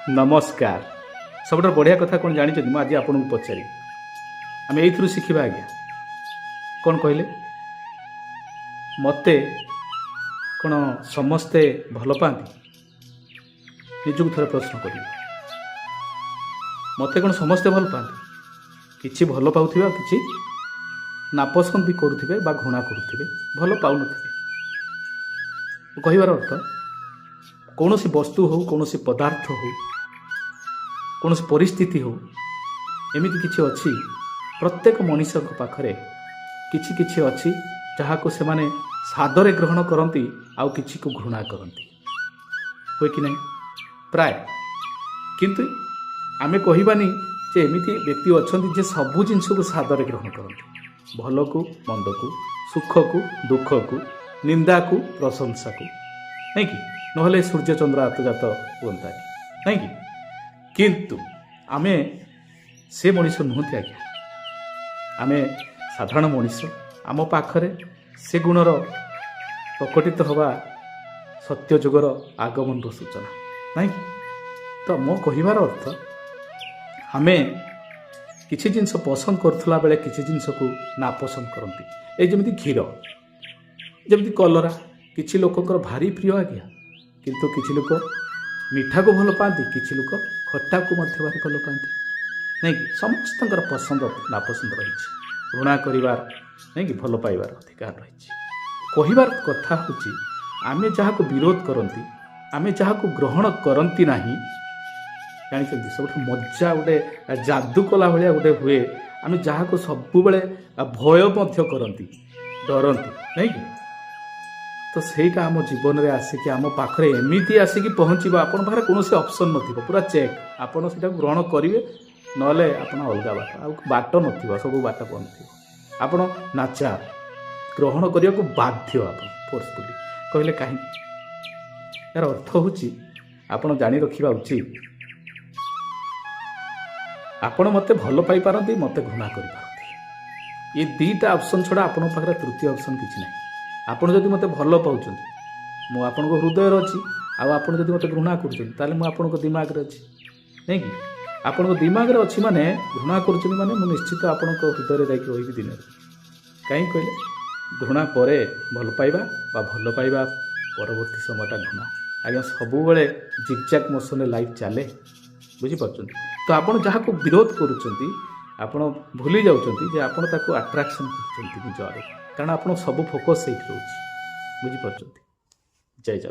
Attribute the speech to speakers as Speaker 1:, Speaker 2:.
Speaker 1: नमस्कार सब बढ़िया कथा कौन जानते आज आपको पचारि आम यू शिखा आज्ञा कौन कहले मते कौन समस्ते भल पाती निजुक थोड़े प्रश्न करेंगे मते कौन समस्ते भल पाती किसी भल पाऊे कि नापसंद भी करुवे घृणा करुवे भल पाऊन कहबार अर्थ कौन सी वस्तु हो कौन सी पदार्थ हो कौन सी परिस्थिति हो एमती किसी अच्छी प्रत्येक मनीष पाखरे किछि किछि अच्छी जहाँ को से माने सादरे ग्रहण करती आउ किछि को घृणा करती हुए कि नहीं प्राय किंतु आमे कहबानी जे एमती व्यक्ति अच्छा जे सबू जिनस को सादरे ग्रहण करती भल को मंद को सुख को दुख को निंदा को प्रशंसा को नहीं कि नहले सूर्य चंद्र आतजात हुंता नहीं कि किंतु आमे से मनीष नुहति आज्ञा आमे साधारण मनीष आम पाखरे से गुणर प्रकटित हवा सत्य जुगर आगमन सूचना नहीं तो मो कहबार अर्थ आमे किसी जिनस पसंद करुला बेले किसी जिनस को नापसंद करती जमी क्षीर जमी कलरा किसी लोकंर भारी प्रिय आज्ञा किंतु किसी लोक मीठा को भल पाती किसी लोक खट्टा को भारी भल पाती नहीं कि समस्त पसंद नापसंद रही घृणा करार नहीं कि भल पाइबार अधिकार रही कहबार कथा हूँ आमे जहाँ को विरोध करती आमे जहाँ को ग्रहण करती नहीं जानते सब मजा गोटे जादू कला भाया गोटे हुए आमे जहाँ को सब भय करती डरती नहीं कि तो सहीटा आम जीवन में आसिक आम पाखे एमती आसिक पहुँचब आपन पाखे कौन ऑप्शन न पूरा चेक आपड़ से ग्रहण करेंगे ना अलग बाट बाट न सब बाट बंद थी आपड़ नाचा ग्रहण करने को बाध्य आप फोर्सफुली कहले कहीं यार अर्थ हूँ आपड़ जानी रखा उचित आपण मते भल पाई पारती मते घृणा कर ये दीटा ऑप्शन छड़ा आपण पाखे तृतीय ऑप्शन किसी ना आपड़ जदि मते भल पाँच मु आपण हृदय अच्छी आपड़ जदि मते घृणा कर दिमाग अच्छी नहीं कि आपण दिमाग अच्छी माने घृणा कर निश्चित आपण हृदय जाकि रही दिन कहीं कहले घृणा पर भल पाइबा भल पाइबा परवर्ती समयटा घृणा आज्ञा सबुबले जिगजैग मोशन लाइफ चले बुझीपार तो आपड़ जहाँ को विरोध करुँच भूली जाऊँच आपड़ आट्राक्शन कर निज आड़ कारण आप सब फोकस से रोचे बुझीपार जय जगन्नाथ।